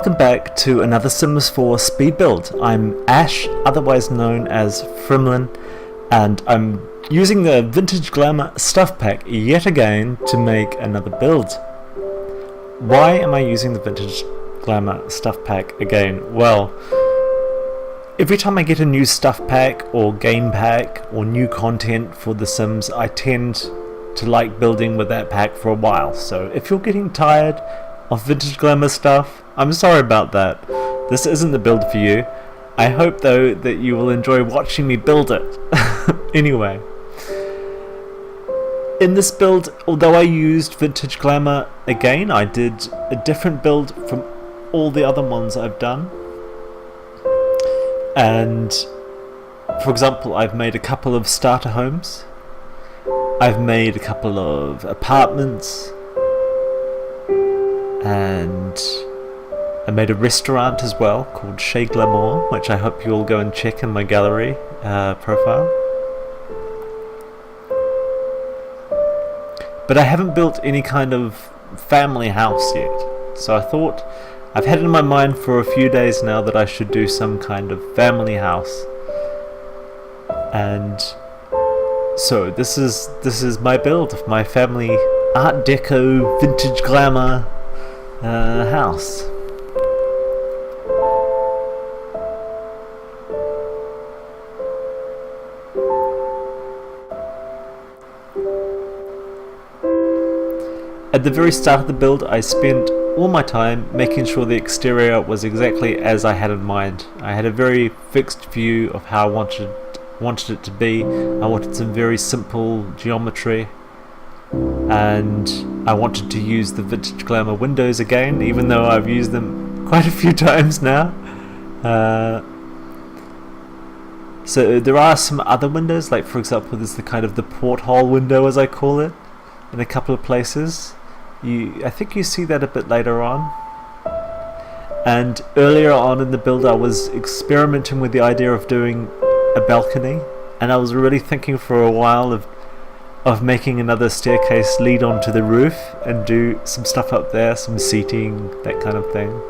Welcome back to another Sims 4 speed build. I'm Ash, otherwise known as Frimlin, and I'm using the Vintage Glamour Stuff pack yet again to make another build. Why am I using the Vintage Glamour Stuff pack again? Well, every time I get a new stuff pack or game pack or new content for The Sims, I tend to like building with that pack for a while. So if you're getting tired of Vintage Glamour stuff, I'm sorry about that. This isn't the build for you. I hope though that you will enjoy watching me build it. Anyway, in this build, although I used Vintage Glamour again, I did a different build from all the other ones I've done. And for example, I've made a couple of starter homes, I've made a couple of apartments, and I made a restaurant as well called Chez Glamour, which I hope you all go and check in my gallery profile. But I haven't built any kind of family house yet, so I thought, I've had it in my mind for a few days now that I should do some kind of family house. And so this is my build of my family Art Deco Vintage Glamour house. At the very start of the build, I spent all my time making sure the exterior was exactly as I had in mind. I had a very fixed view of how I wanted it to be. I wanted some very simple geometry, and I wanted to use the Vintage Glamour windows again, even though I've used them quite a few times now. So there are some other windows, like for example there's the kind of the porthole window, as I call it, in a couple of places. I think you see that a bit later on. And earlier on in the build I was experimenting with the idea of doing a balcony, and I was really thinking for a while of making another staircase lead onto the roof and do some stuff up there, some seating, that kind of thing.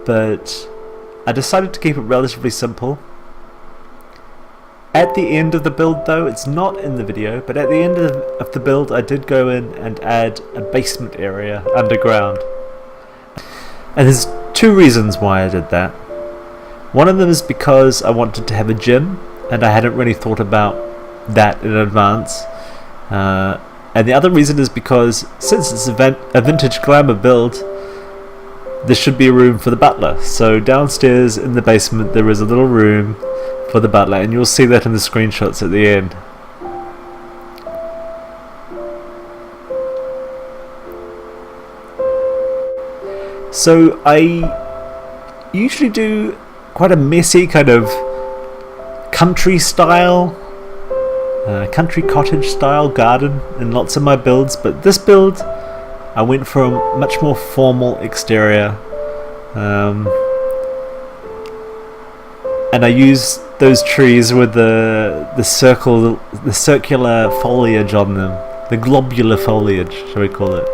But I decided to keep it relatively simple. At the end of the build though, it's not in the video, but at the end of the build I did go in and add a basement area underground. And there's two reasons why I did that. One of them is because I wanted to have a gym, and I hadn't really thought about that in advance. And the other reason is because since it's a Vintage Glamour build, there should be a room for the butler. So downstairs in the basement there is a little room for the butler, and you'll see that in the screenshots at the end. So I usually do quite a messy kind of country style, country cottage style garden in lots of my builds, but this build I went for a much more formal exterior, and I used those trees with the circular foliage on them, the globular foliage, shall we call it.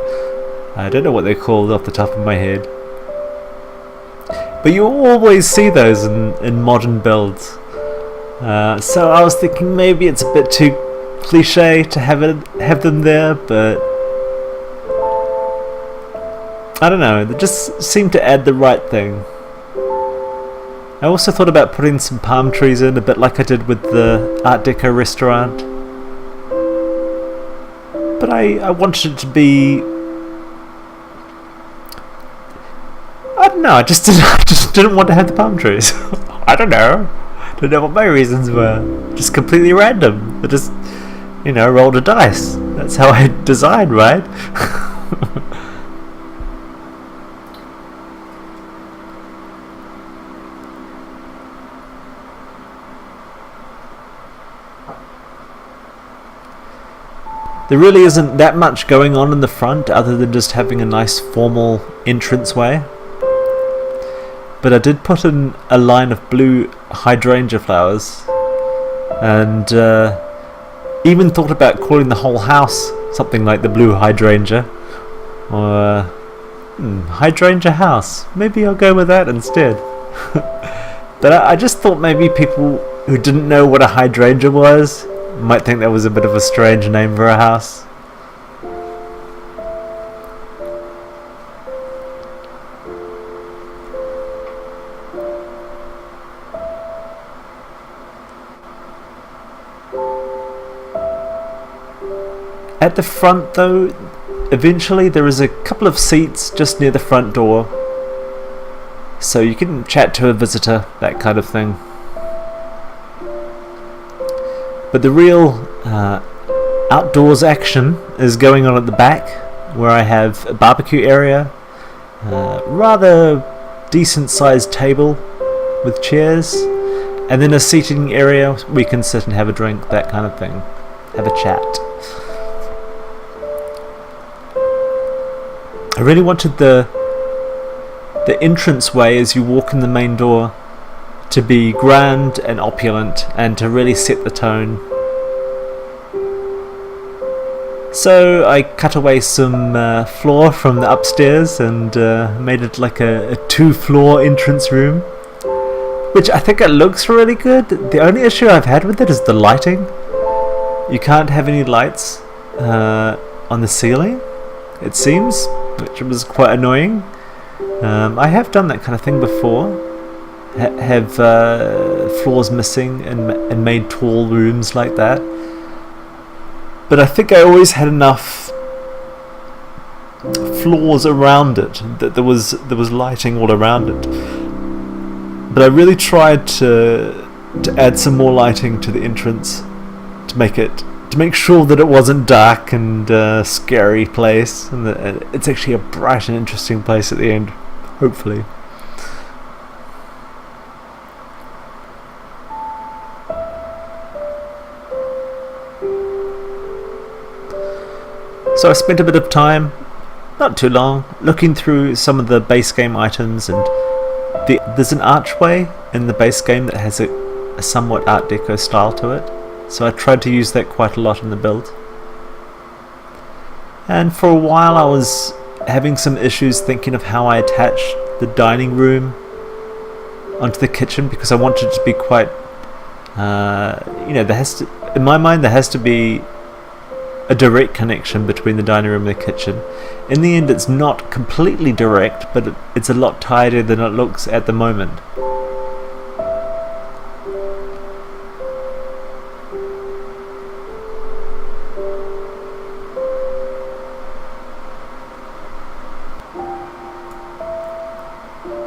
I don't know what they're called off the top of my head, but you always see those in modern builds. So I was thinking maybe it's a bit too cliche to have them there, but I don't know, they just seem to add the right thing. I also thought about putting some palm trees in, a bit like I did with the Art Deco restaurant. But I wanted it to be, I don't know, I just didn't want to have the palm trees. I don't know what my reasons were. Just completely random. I just, rolled a dice. That's how I design, right? There really isn't that much going on in the front other than just having a nice formal entranceway. But I did put in a line of blue hydrangea flowers, and even thought about calling the whole house something like the blue hydrangea, or hydrangea house. Maybe I'll go with that instead. But I just thought maybe people who didn't know what a hydrangea was might think that was a bit of a strange name for a house. At the front though, eventually there is a couple of seats just near the front door, so you can chat to a visitor, that kind of thing. But the real outdoors action is going on at the back, where I have a barbecue area, rather decent sized table with chairs, and then a seating area where we can sit and have a drink, that kind of thing, have a chat. I really wanted the entranceway as you walk in the main door to be grand and opulent and to really set the tone. So I cut away some floor from the upstairs and made it like a 2-floor entrance room, which I think it looks really good. The only issue I've had with it is the lighting. You can't have any lights on the ceiling, it seems, which was quite annoying. I have done that kind of thing before, have floors missing and made tall rooms like that, but I think I always had enough floors around it that there was lighting all around it. But I really tried to add some more lighting to the entrance to make sure that it wasn't dark and scary place, and that it's actually a bright and interesting place at the end, hopefully. So I spent a bit of time, not too long, looking through some of the base game items, and there's an archway in the base game that has a somewhat Art Deco style to it. So I tried to use that quite a lot in the build. And for a while I was having some issues thinking of how I attached the dining room onto the kitchen, because I wanted it to be quite, in my mind there has to be a direct connection between the dining room and the kitchen. In the end it's not completely direct, but it's a lot tighter than it looks at the moment.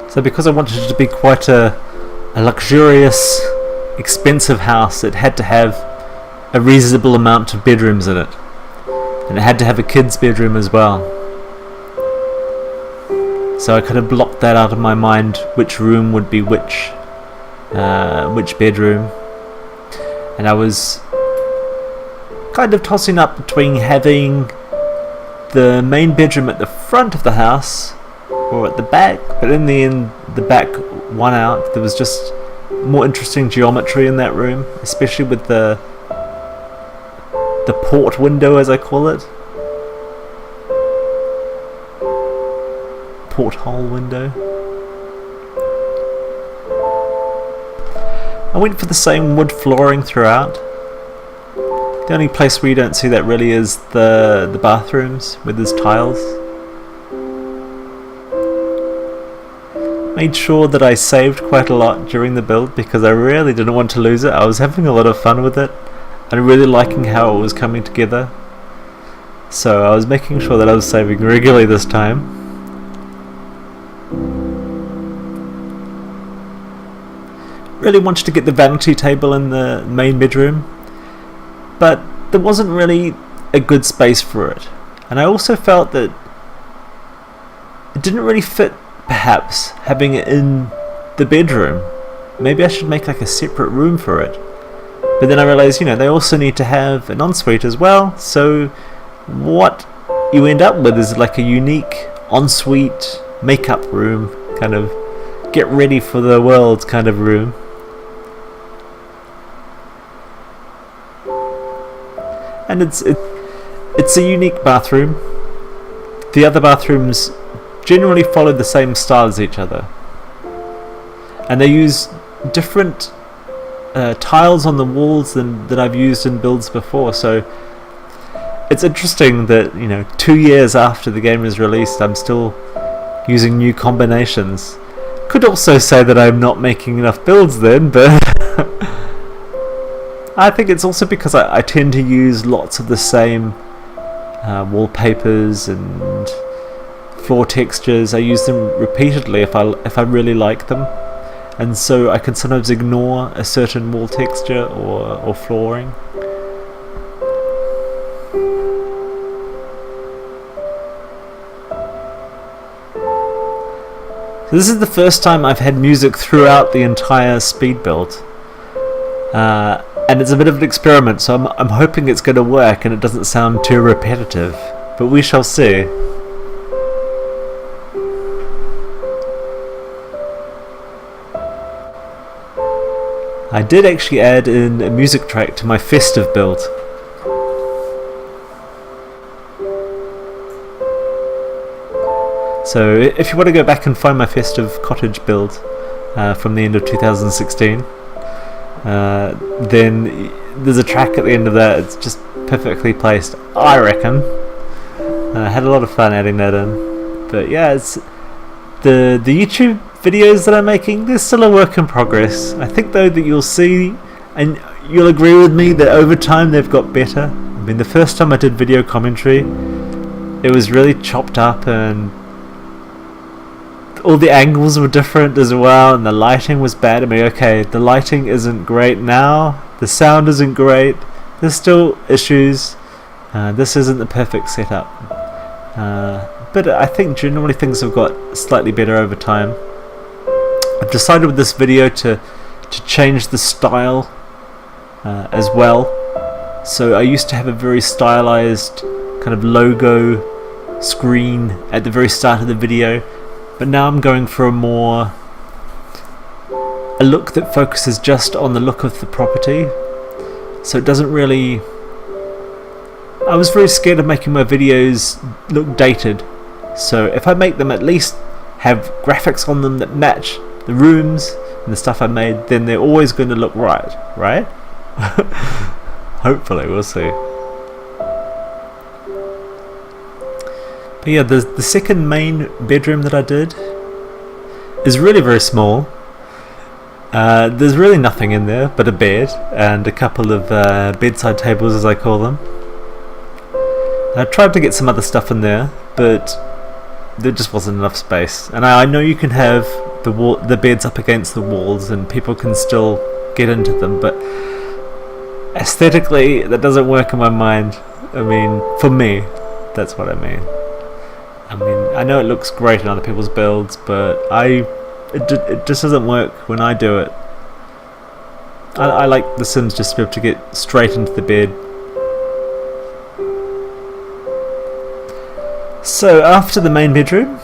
So because I wanted it to be quite a luxurious, expensive house, it had to have a reasonable amount of bedrooms in it. And it had to have a kid's bedroom as well. So I kind of blocked that out of my mind, which room would be which bedroom. And I was kind of tossing up between having the main bedroom at the front of the house or at the back, but in the end the back won out. There was just more interesting geometry in that room, especially with the port window, as I call it. Porthole window. I went for the same wood flooring throughout. The only place where you don't see that really is the bathrooms, where there's tiles. Made sure that I saved quite a lot during the build, because I really didn't want to lose it. I was having a lot of fun with it and really liking how it was coming together. So I was making sure that I was saving regularly this time. Really wanted to get the vanity table in the main bedroom, but there wasn't really a good space for it. And I also felt that it didn't really fit, perhaps, having it in the bedroom. Maybe I should make like a separate room for it. But then I realised, they also need to have an ensuite as well, so what you end up with is like a unique ensuite makeup room, kind of get ready for the world kind of room. And it's a unique bathroom. The other bathrooms generally follow the same style as each other, and they use different tiles on the walls than I've used in builds before. So it's interesting that 2 years after the game is released, I'm still using new combinations. Could also say that I'm not making enough builds then, but I think it's also because I tend to use lots of the same wallpapers and floor textures. I use them repeatedly if I really like them, and so I can sometimes ignore a certain wall texture or flooring. So this is the first time I've had music throughout the entire speed build, and it's a bit of an experiment, so I'm hoping it's going to work and it doesn't sound too repetitive, but we shall see. I did actually add in a music track to my festive build. So if you want to go back and find my festive cottage build from the end of 2016, then there's a track at the end of that. It's just perfectly placed, I reckon. I had a lot of fun adding that in. But yeah, it's the YouTube videos that I'm making, they're still a work in progress. I think though that you'll see, and you'll agree with me, that over time they've got better. I mean, the first time I did video commentary, it was really chopped up and all the angles were different as well, and the lighting was bad. I mean, okay, the lighting isn't great now, the sound isn't great, there's still issues, this isn't the perfect setup, but I think generally things have got slightly better over time. I've decided with this video to change the style as well. So I used to have a very stylized kind of logo screen at the very start of the video, but now I'm going for a look that focuses just on the look of the property, so it doesn't really... I was very scared of making my videos look dated, so if I make them at least have graphics on them that match the rooms and the stuff I made, then they're always going to look right? Hopefully, we'll see. But yeah, the second main bedroom that I did is really very small. There's really nothing in there but a bed and a couple of bedside tables, as I call them. I tried to get some other stuff in there, but there just wasn't enough space. And I know you can have the beds up against the walls and people can still get into them, but aesthetically that doesn't work in my mind. I mean, for me, that's what I mean. I mean, I know it looks great in other people's builds, but it just doesn't work when I do it. I like the Sims just to be able to get straight into the bed. So after the main bedroom,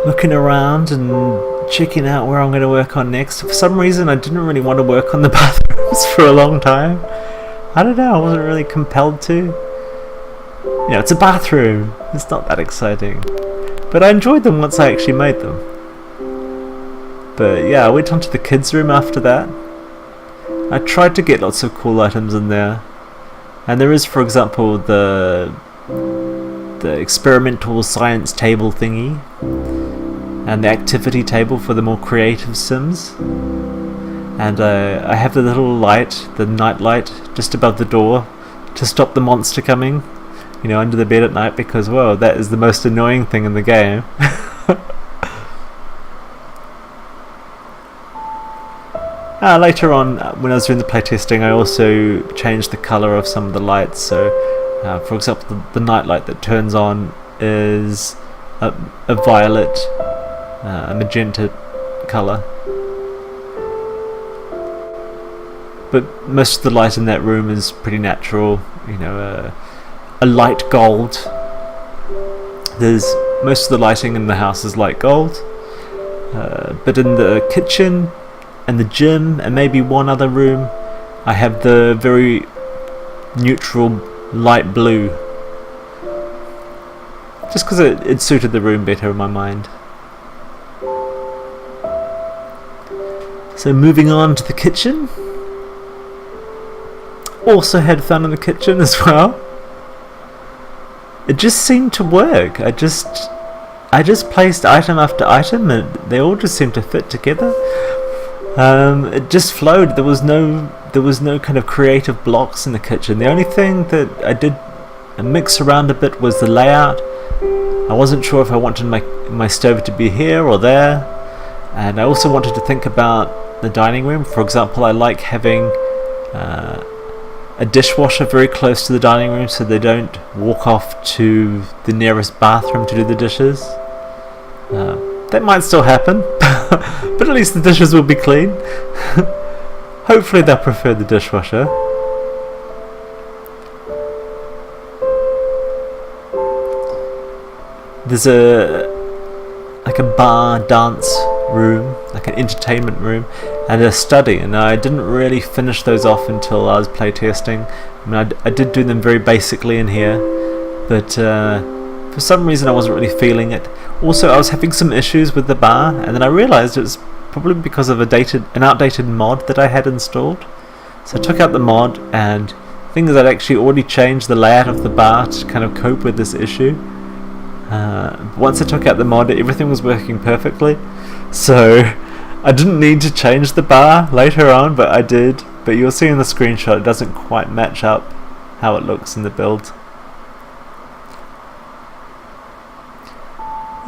looking around and checking out where I'm going to work on next. For some reason I didn't really want to work on the bathrooms for a long time. I don't know, I wasn't really compelled to. It's a bathroom, it's not that exciting. But I enjoyed them once I actually made them. But yeah, I went on to the kids' room after that. I tried to get lots of cool items in there. And there is, for example, the experimental science table thingy, and the activity table for the more creative Sims. And I have the little light, the night light, just above the door to stop the monster coming, under the bed at night, because, well, that is the most annoying thing in the game. Later on, when I was doing the playtesting, I also changed the colour of some of the lights. So, for example, the night light that turns on is a violet, a magenta colour. But most of the light in that room is pretty natural, a light gold. Most of the lighting in the house is light gold, but in the kitchen and the gym and maybe one other room, I have the very neutral light blue. just because it suited the room better in my mind. So moving on to the kitchen. Also had fun in the kitchen as well. It just seemed to work. I just placed item after item and they all just seemed to fit together. It just flowed. There was no kind of creative blocks in the kitchen. The only thing that I did mix around a bit was the layout. I wasn't sure if I wanted my stove to be here or there, and I also wanted to think about the dining room. For example, I like having a dishwasher very close to the dining room so they don't walk off to the nearest bathroom to do the dishes. That might still happen, but at least the dishes will be clean. Hopefully they'll prefer the dishwasher. There's a bar dance room, like an entertainment room, and a study, and I didn't really finish those off until I was playtesting. I mean, I did do them very basically in here, but for some reason I wasn't really feeling it. Also, I was having some issues with the bar, and then I realised it was probably because of an outdated mod that I had installed. So I took out the mod, and the thing is I'd actually already changed the layout of the bar to kind of cope with this issue. Once I took out the mod, everything was working perfectly, so I didn't need to change the bar later on, but I did. But you'll see in the screenshot it doesn't quite match up how it looks in the build.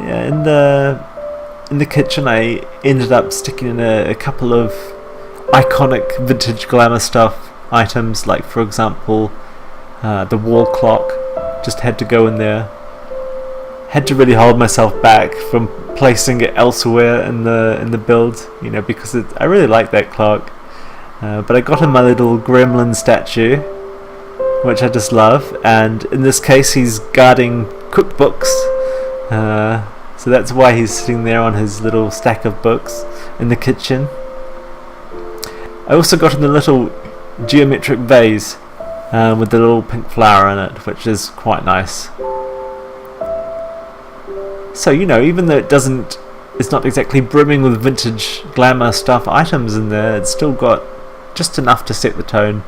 Yeah, in the kitchen I ended up sticking in a couple of iconic Vintage Glamour Stuff items, like for example the wall clock. Just had to go in there. Had to really hold myself back from placing it elsewhere in the build, you know, because I really like that clock. But I got him my little gremlin statue, which I just love, and in this case he's guarding cookbooks, so that's why he's sitting there on his little stack of books in the kitchen. I also got him the little geometric vase with the little pink flower in it, which is quite nice. So, you know, even though it's not exactly brimming with Vintage Glamour Stuff items in there, it's still got just enough to set the tone.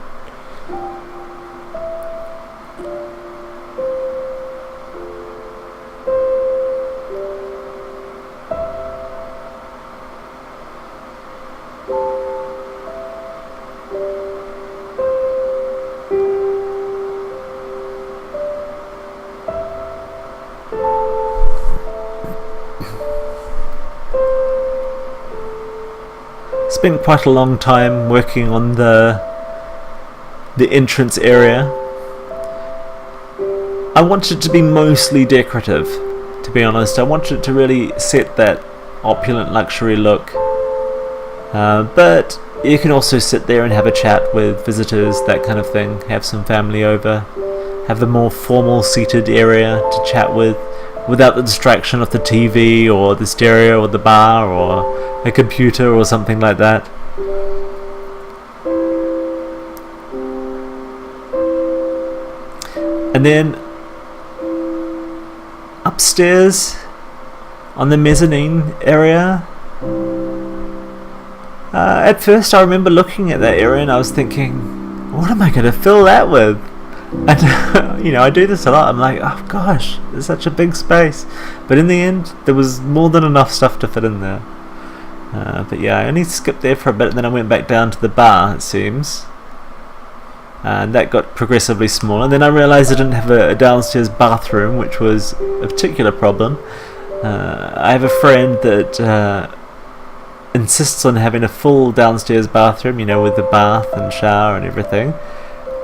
Spent quite a long time working on the entrance area. I wanted it to be mostly decorative, to be honest. I wanted it to really set that opulent luxury look. But you can also sit there and have a chat with visitors, that kind of thing. Have some family over. Have the more formal seated area to chat with, without the distraction of the TV or the stereo or the bar or a computer or something like that. And then upstairs on the mezzanine area, at first I remember looking at that area and I was thinking, what am I going to fill that with? And you know, I do this a lot. I'm like, oh gosh, there's such a big space. But in the end, there was more than enough stuff to fit in there. But yeah, I only skipped there for a bit, and then I went back down to the bar, it seems. And that got progressively smaller. And then I realised I didn't have a downstairs bathroom, which was a particular problem. I have a friend that insists on having a full downstairs bathroom, you know, with the bath and shower and everything.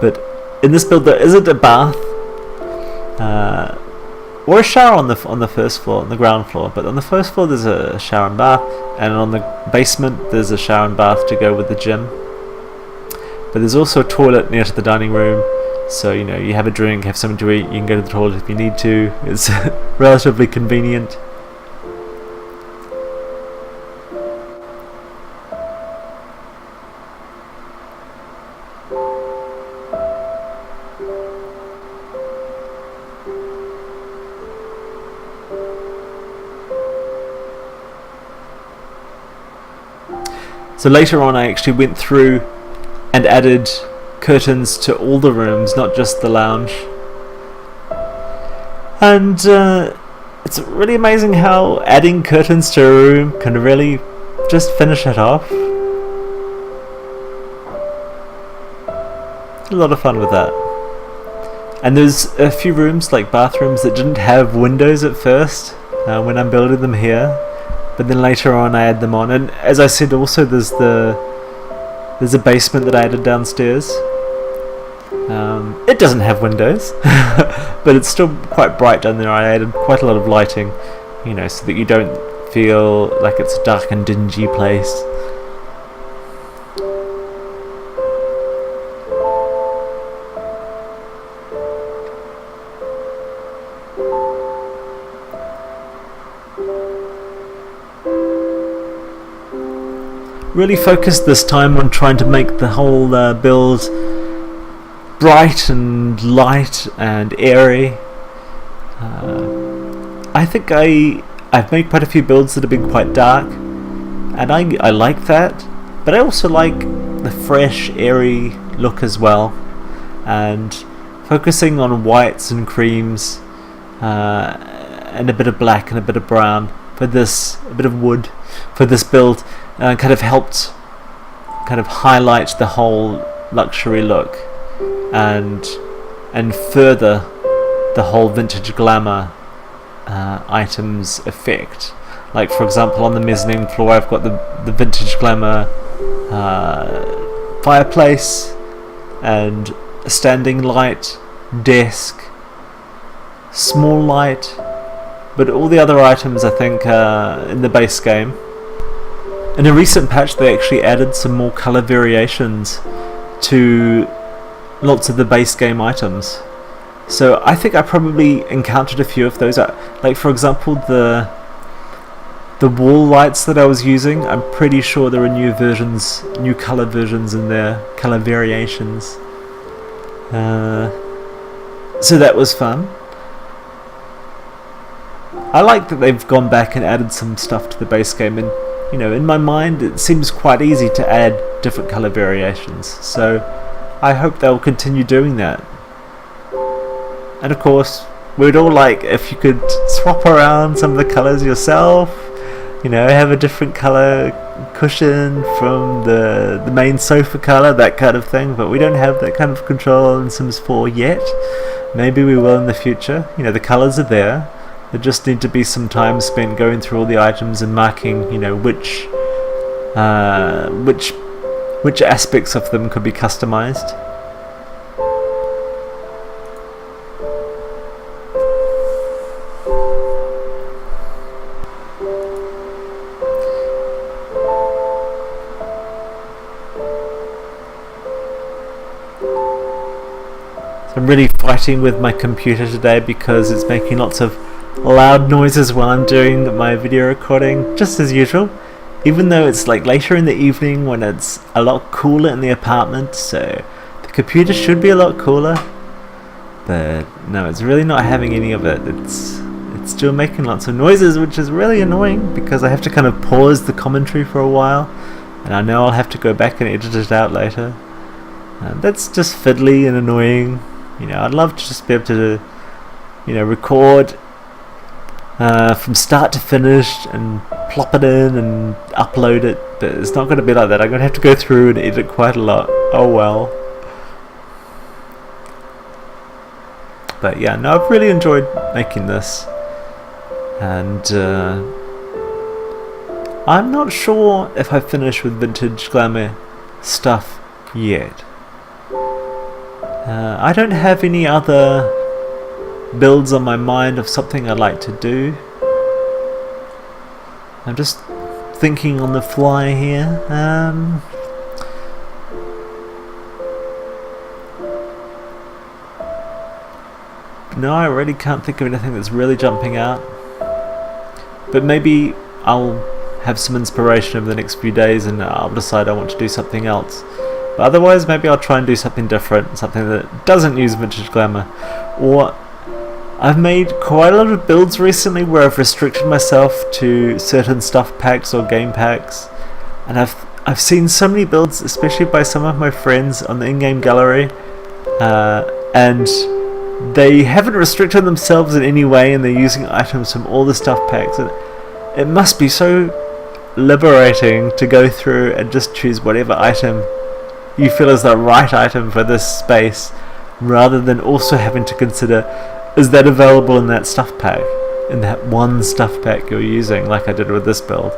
But in this build there isn't a bath or a shower on the first floor, on the ground floor, but on the first floor there's a shower and bath, and on the basement there's a shower and bath to go with the gym. But there's also a toilet near to the dining room, so you know, you have a drink, have something to eat, you can go to the toilet if you need to. It's relatively convenient. So later on I actually went through and added curtains to all the rooms, not just the lounge. And it's really amazing how adding curtains to a room can really just finish it off. A lot of fun with that. And there's a few rooms, like bathrooms, that didn't have windows at first when I'm building them here, but then later on I add them on. And as I said, also there's a basement that I added downstairs. It doesn't have windows, but it's still quite bright down there. I added quite a lot of lighting, you know, so that you don't feel like it's a dark and dingy place. Really focused this time on trying to make the whole build bright and light and airy. I think I've made quite a few builds that have been quite dark, and I like that, but I also like the fresh, airy look as well, and focusing on whites and creams and a bit of black and a bit of brown for this, a bit of wood for this build. Kind of helped kind of highlight the whole luxury look and further the whole vintage glamour items effect. Like for example, on the mezzanine floor I've got the vintage glamour fireplace and a standing light, desk, small light, but all the other items I think in the base game. In a recent patch they actually added some more colour variations to lots of the base game items. So I think I probably encountered a few of those. Like for example the wall lights that I was using, I'm pretty sure there are new versions, new colour versions in there, colour variations. So that was fun. I like that they've gone back and added some stuff to the base game, and you know, in my mind it seems quite easy to add different colour variations, so I hope they'll continue doing that. And of course, we'd all like if you could swap around some of the colours yourself, you know, have a different colour cushion from the main sofa colour, that kind of thing, but we don't have that kind of control in Sims 4 yet. Maybe we will in the future. You know, the colours are there. There just need to be some time spent going through all the items and marking, you know, which aspects of them could be customized. So I'm really fighting with my computer today because it's making lots of loud noises while I'm doing my video recording, just as usual, even though it's like later in the evening when it's a lot cooler in the apartment, so the computer should be a lot cooler, but no, it's really not having any of it. It's still making lots of noises, which is really annoying because I have to kind of pause the commentary for a while, and I know I'll have to go back and edit it out later. That's just fiddly and annoying. You know, I'd love to just be able to, you know, record from start to finish and plop it in and upload it, but it's not going to be like that. I'm going to have to go through and edit quite a lot. Oh well. But yeah, no, I've really enjoyed making this, and I'm not sure if I finished with Vintage Glamour Stuff yet. I don't have any other builds on my mind of something I'd like to do. I'm just thinking on the fly here. No, I really can't think of anything that's really jumping out. But maybe I'll have some inspiration over the next few days and I'll decide I want to do something else. But otherwise, maybe I'll try and do something different, something that doesn't use Vintage Glamour. Or I've made quite a lot of builds recently where I've restricted myself to certain stuff packs or game packs, and I've seen so many builds, especially by some of my friends on the in-game gallery, and they haven't restricted themselves in any way, and they're using items from all the stuff packs. And it must be so liberating to go through and just choose whatever item you feel is the right item for this space, rather than also having to consider, is that available in that stuff pack, in that one stuff pack you're using, like I did with this build.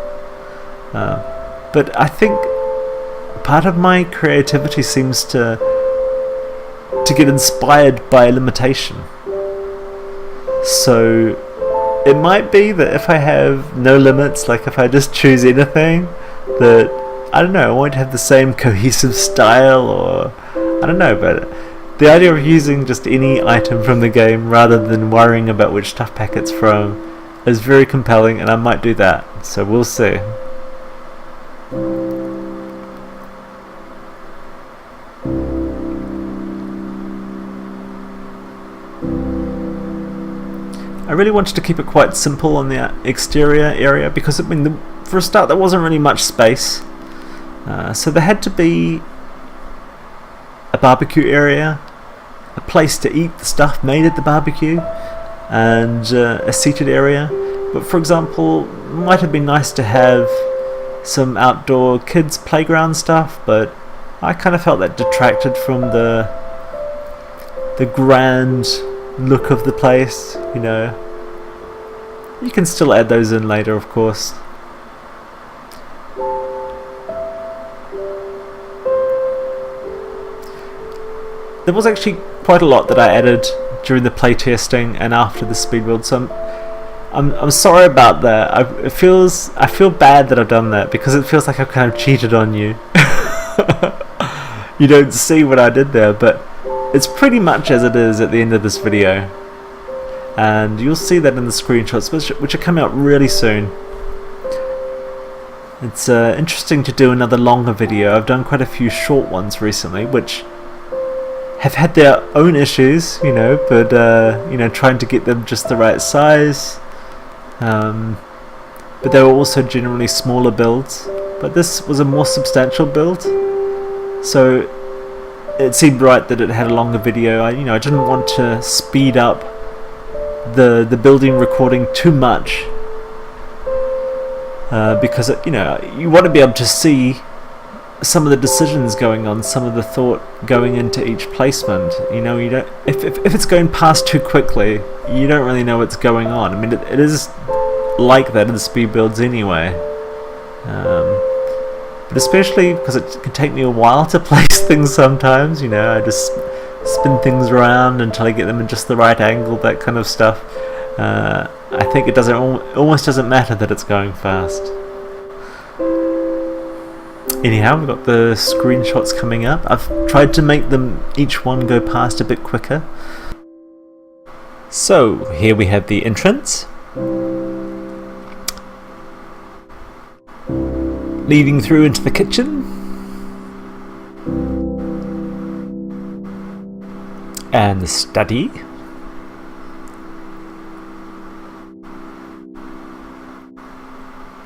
But I think part of my creativity seems to get inspired by limitation. So it might be that if I have no limits, like if I just choose anything, that, I don't know, I won't have the same cohesive style, or I don't know, but the idea of using just any item from the game rather than worrying about which stuff pack it's from is very compelling, and I might do that, so we'll see. I really wanted to keep it quite simple on the exterior area, because I mean, for a start there wasn't really much space, so there had to be a barbecue area, a place to eat the stuff made at the barbecue, and a seated area. But for example, it might have been nice to have some outdoor kids playground stuff, but I kind of felt that detracted from the grand look of the place, you know. You can still add those in later, of course. There was actually quite a lot that I added during the playtesting and after the speed build, so I'm sorry about that. I feel bad that I've done that, because it feels like I've kind of cheated on you. You don't see what I did there, but it's pretty much as it is at the end of this video, and you'll see that in the screenshots, which are coming out really soon. It's interesting to do another longer video. I've done quite a few short ones recently, which have had their own issues, you know, but you know, trying to get them just the right size. But they were also generally smaller builds. But this was a more substantial build, so it seemed right that it had a longer video. I didn't want to speed up the building recording too much, because you want to be able to see some of the decisions going on, some of the thought going into each placement. You don't, if it's going past too quickly, you don't really know what's going on. I mean, it is like that in the speed builds anyway, but especially because it can take me a while to place things sometimes. I just spin things around until I get them in just the right angle, that kind of stuff. I think it almost doesn't matter that it's going fast. Anyhow, we've got the screenshots coming up. I've tried to make them each one go past a bit quicker. So here we have the entrance, leading through into the kitchen, and the study,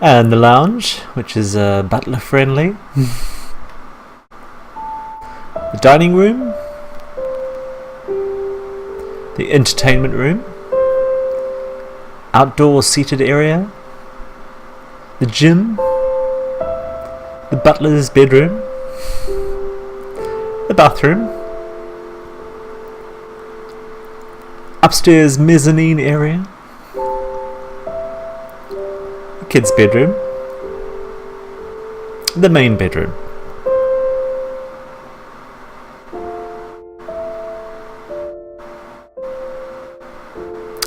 and the lounge, which is butler friendly, the dining room, the entertainment room, outdoor seated area, the gym, the butler's bedroom, the bathroom, upstairs mezzanine area, the kids' bedroom, the main bedroom.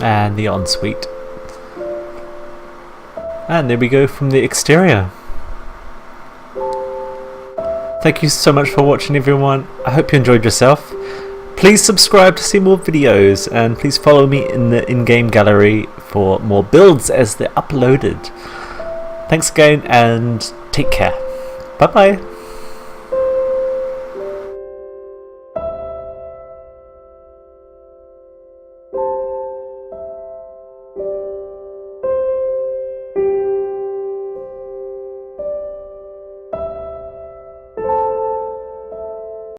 And the ensuite. And there we go from the exterior. Thank you so much for watching, everyone. I hope you enjoyed yourself. Please subscribe to see more videos, and please follow me in the in-game gallery for more builds as they're uploaded. Thanks again, and take care. Bye bye.